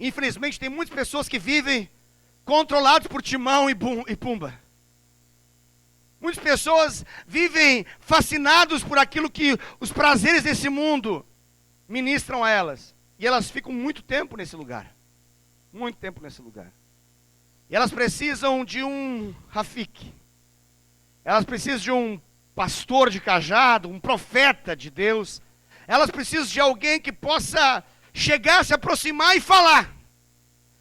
Infelizmente tem muitas pessoas que vivem controlados por Timão e Pumba. Muitas pessoas vivem fascinados por aquilo que os prazeres desse mundo ministram a elas. E elas ficam muito tempo nesse lugar. Muito tempo nesse lugar. E elas precisam de um Rafik. Elas precisam de um pastor de cajado, um profeta de Deus. Elas precisam de alguém que possa chegar, se aproximar e falar.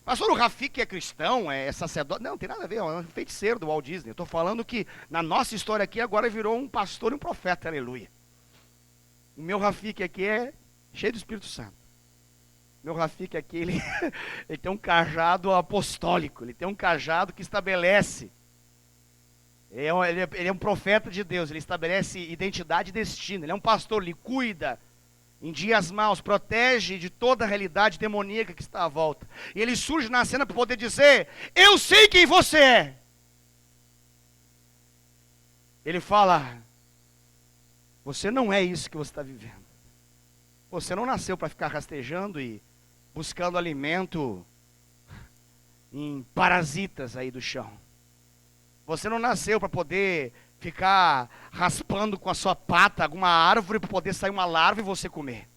Pastor, o Rafik é cristão, é sacerdote? Não, tem nada a ver, é um feiticeiro do Walt Disney. Eu estou falando que na nossa história aqui agora virou um pastor e um profeta, aleluia. O meu Rafik aqui é cheio do Espírito Santo. O meu Rafik aqui, ele tem um cajado apostólico, ele tem um cajado que estabelece. Ele é um profeta de Deus, ele estabelece identidade e destino. Ele é um pastor, ele cuida em dias maus, protege de toda a realidade demoníaca que está à volta. E ele surge na cena para poder dizer: eu sei quem você é. Ele fala: você não é isso que você está vivendo. Você não nasceu para ficar rastejando e buscando alimento em parasitas aí do chão. Você não nasceu para poder ficar raspando com a sua pata alguma árvore para poder sair uma larva e você comer.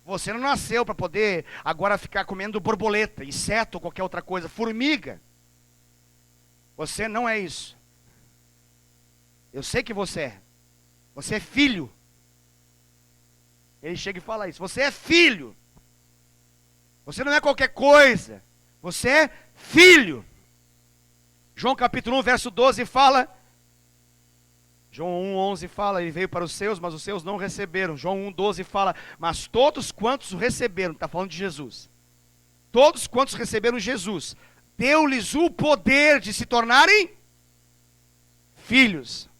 Você não nasceu para poder agora ficar comendo borboleta, inseto ou qualquer outra coisa, formiga. Você não é isso. Eu sei que você é. Você é filho. Ele chega e fala isso. Você é filho. Você não é qualquer coisa. Você é filho. João capítulo 1, verso 12 fala... João 1,11 fala, ele veio para os seus, mas os seus não receberam. João 1,12 fala, mas todos quantos o receberam, está falando de Jesus. Todos quantos receberam Jesus, deu-lhes o poder de se tornarem filhos.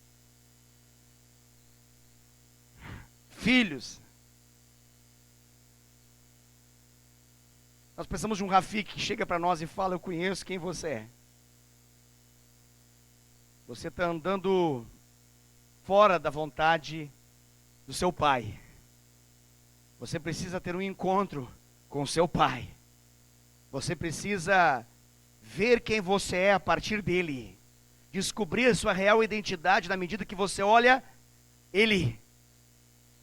Filhos. Nós precisamos de um Rafik que chega para nós e fala: eu conheço quem você é. Você está andando fora da vontade do seu pai. Você precisa ter um encontro com o seu pai. Você precisa ver quem você é a partir dele. Descobrir a sua real identidade na medida que você olha ele.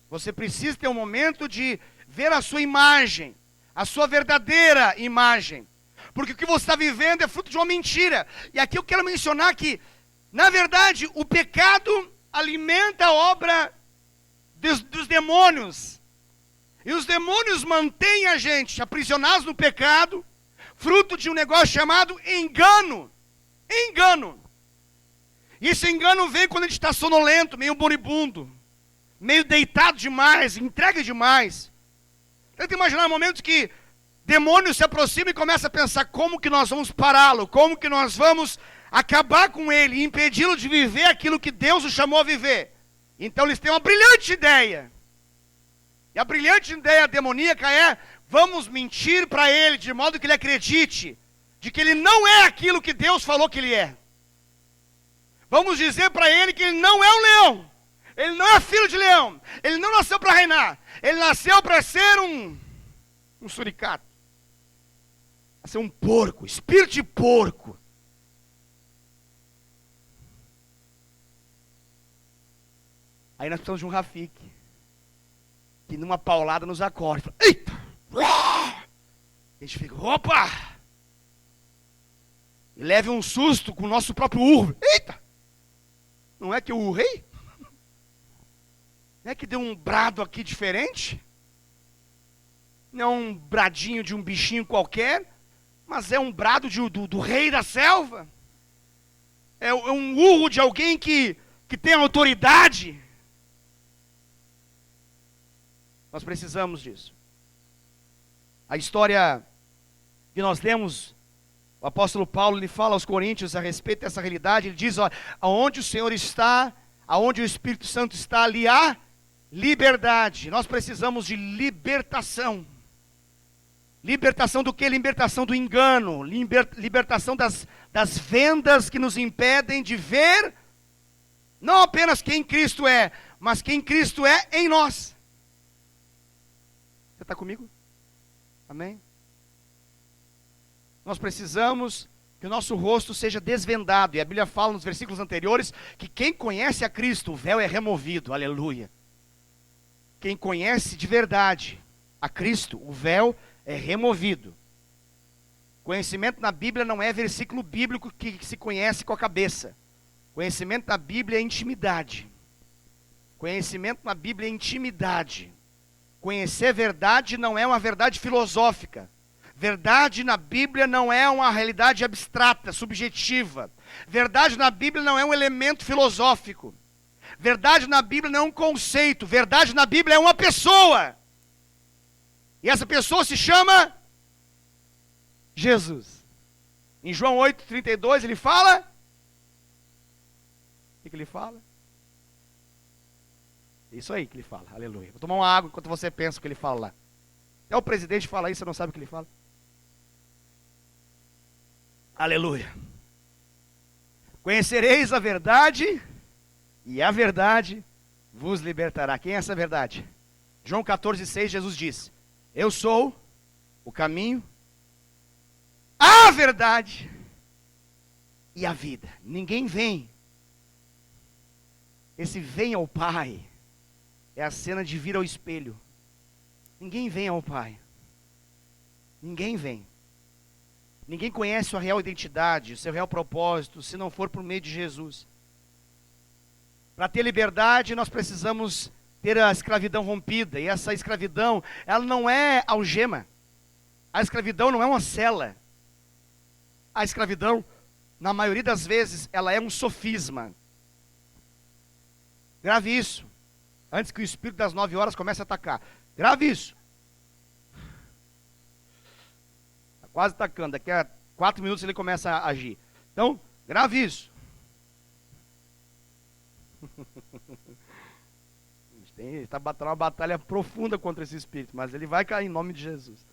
Você precisa ter um momento de ver a sua imagem, a sua verdadeira imagem. Porque o que você está vivendo é fruto de uma mentira. E aqui eu quero mencionar que, na verdade, o pecado alimenta a obra dos demônios. E os demônios mantêm a gente aprisionados no pecado, fruto de um negócio chamado engano. Engano. E esse engano vem quando a gente está sonolento, meio moribundo, meio deitado demais, entregue demais. Tenta imaginar momentos que demônios se aproximam e começam a pensar: como que nós vamos pará-lo? Como que nós vamos acabar com ele e impedi-lo de viver aquilo que Deus o chamou a viver? Então eles têm uma brilhante ideia. E a brilhante ideia demoníaca é: vamos mentir para ele de modo que ele acredite de que ele não é aquilo que Deus falou que ele é. Vamos dizer para ele que ele não é um leão. Ele não é filho de leão. Ele não nasceu para reinar. Ele nasceu para ser um suricato. Para ser um porco, espírito de porco. Aí nós precisamos de um Rafik, que numa paulada nos acorde. Fala: eita! A gente fica: opa! E leve um susto com o nosso próprio urro. Eita! Não é que eu urrei? Não é que deu um brado aqui diferente? Não é um bradinho de um bichinho qualquer, mas é um brado do rei da selva. É um urro de alguém que tem autoridade. Nós precisamos disso. A história que nós lemos, o apóstolo Paulo, ele fala aos Coríntios a respeito dessa realidade. Ele diz: ó, aonde o Senhor está, aonde o Espírito Santo está, ali há liberdade. Nós precisamos de libertação. Libertação do que? Libertação do engano. Libertação das vendas que nos impedem de ver não apenas quem Cristo é, mas quem Cristo é em nós. Você está comigo? Amém? nós precisamos que o nosso rosto seja desvendado. E a Bíblia fala nos versículos anteriores que quem conhece a Cristo, o véu é removido. Aleluia. Quem conhece de verdade a Cristo, o véu é removido. Conhecimento na Bíblia não é versículo bíblico que se conhece com a cabeça. Conhecimento na Bíblia é intimidade. Conhecimento na Bíblia é intimidade. Conhecer verdade não é uma verdade filosófica. Verdade na Bíblia não é uma realidade abstrata, subjetiva. Verdade na Bíblia não é um elemento filosófico. Verdade na Bíblia não é um conceito. Verdade na Bíblia é uma pessoa. E essa pessoa se chama Jesus. Em João 8,32 ele fala... O que ele fala? Isso aí que ele fala, aleluia. Vou tomar uma água enquanto você pensa o que ele fala lá. Até o presidente fala isso, você não sabe o que ele fala. Aleluia. Conhecereis a verdade, e a verdade vos libertará. Quem é essa verdade? João 14,6, Jesus diz: eu sou o caminho, a verdade e a vida. Ninguém vem. Esse vem ao Pai é a cena de vir ao espelho. Ninguém vem ao Pai. Ninguém vem. Ninguém conhece a real identidade, o seu real propósito, se não for por meio de Jesus. Para ter liberdade, nós precisamos ter a escravidão rompida. E essa escravidão, ela não é algema. A escravidão não é uma cela. A escravidão, na maioria das vezes, ela é um sofisma. Grave isso. Antes que o espírito das 9 horas comece a atacar. Grave isso. Está quase atacando. Daqui a 4 minutos ele começa a agir. Então, grave isso. Ele está batendo uma batalha profunda contra esse espírito, mas ele vai cair em nome de Jesus.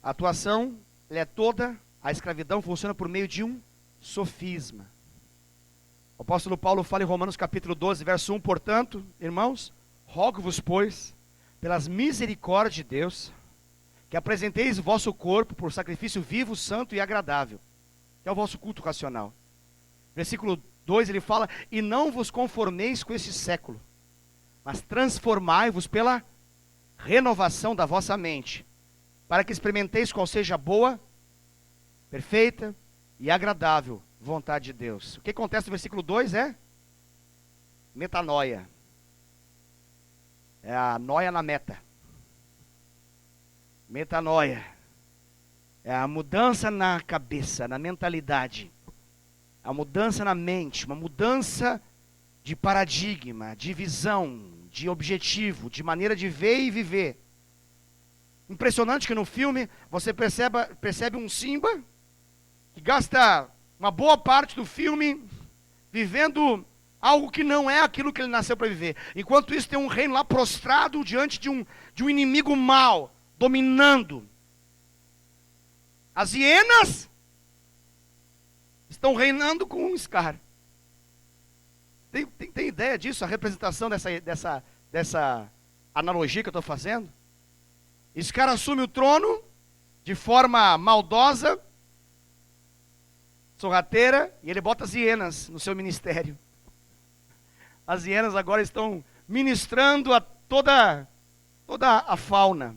A atuação é toda, a escravidão funciona por meio de um sofisma. O apóstolo Paulo fala em Romanos capítulo 12, verso 1, portanto, irmãos, rogo-vos, pois, pelas misericórdias de Deus, que apresenteis o vosso corpo por sacrifício vivo, santo e agradável, que é o vosso culto racional. Versículo 2, ele fala, e não vos conformeis com este século, mas transformai-vos pela renovação da vossa mente, para que experimenteis qual seja a boa, perfeita e agradável vontade de Deus. O que acontece no versículo 2 é metanoia. É a noia na meta. Metanoia. É a mudança na cabeça, na mentalidade. A mudança na mente, uma mudança de paradigma, de visão, de objetivo, de maneira de ver e viver. Impressionante que no filme você percebe um Simba que gasta uma boa parte do filme vivendo algo que não é aquilo que ele nasceu para viver. Enquanto isso tem um reino lá prostrado diante de um inimigo mau, dominando. As hienas estão reinando com um Scar. Tem ideia disso? A representação dessa analogia que eu estou fazendo? Scar assume o trono de forma maldosa, sorrateira, e ele bota as hienas no seu ministério. As hienas agora estão ministrando a toda a fauna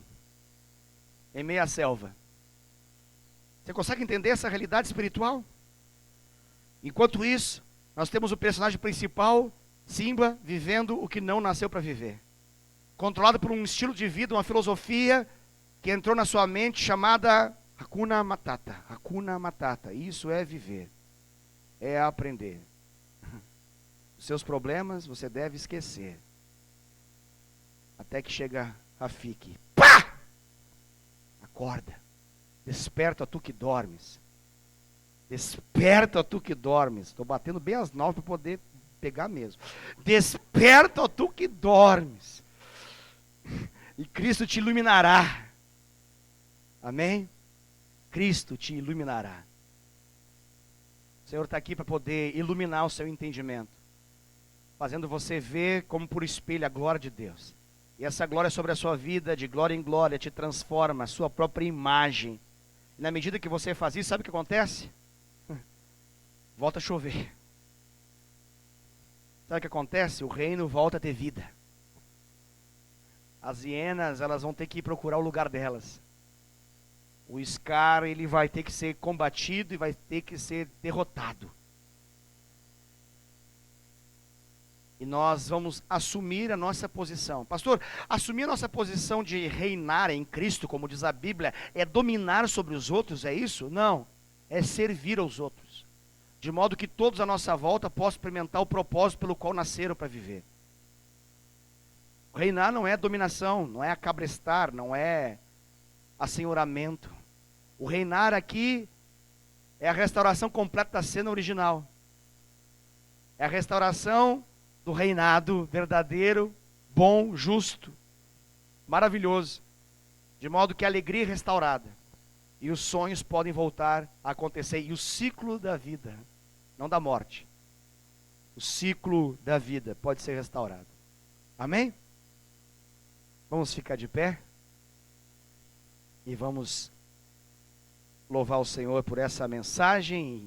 em meio à selva. Você consegue entender essa realidade espiritual? Enquanto isso, nós temos o personagem principal, Simba, vivendo o que não nasceu para viver. Controlado por um estilo de vida, uma filosofia que entrou na sua mente chamada Hakuna Matata. Hakuna Matata. Isso é viver. É aprender. Os seus problemas você deve esquecer. Até que chega Rafiki. Pá! Acorda. Desperta tu que dormes. Desperta tu que dormes. Estou batendo bem às 9 para poder pegar mesmo. Desperta tu que dormes. E Cristo te iluminará. Amém? Cristo te iluminará. O Senhor está aqui para poder iluminar o seu entendimento, fazendo você ver como por espelho a glória de Deus. E essa glória sobre a sua vida, de glória em glória, te transforma, a sua própria imagem E na medida que você faz isso, sabe o que acontece? Volta a chover. Sabe o que acontece? O reino volta a ter vida. As hienas, elas vão ter que ir procurar o lugar delas. O Scar, ele vai ter que ser combatido e vai ter que ser derrotado. E nós vamos assumir a nossa posição. Pastor, assumir a nossa posição de reinar em Cristo, como diz a Bíblia, é dominar sobre os outros, é isso? Não, é servir aos outros. De modo que todos à nossa volta possam experimentar o propósito pelo qual nasceram para viver. Reinar não é dominação, não é acabrestar, não é assenhoramento. O reinar aqui é a restauração completa da cena original. É a restauração do reinado verdadeiro, bom, justo, maravilhoso. De modo que a alegria é restaurada. E os sonhos podem voltar a acontecer. E o ciclo da vida, não da morte, o ciclo da vida pode ser restaurado. Amém? Vamos ficar de pé e vamos louvar o Senhor por essa mensagem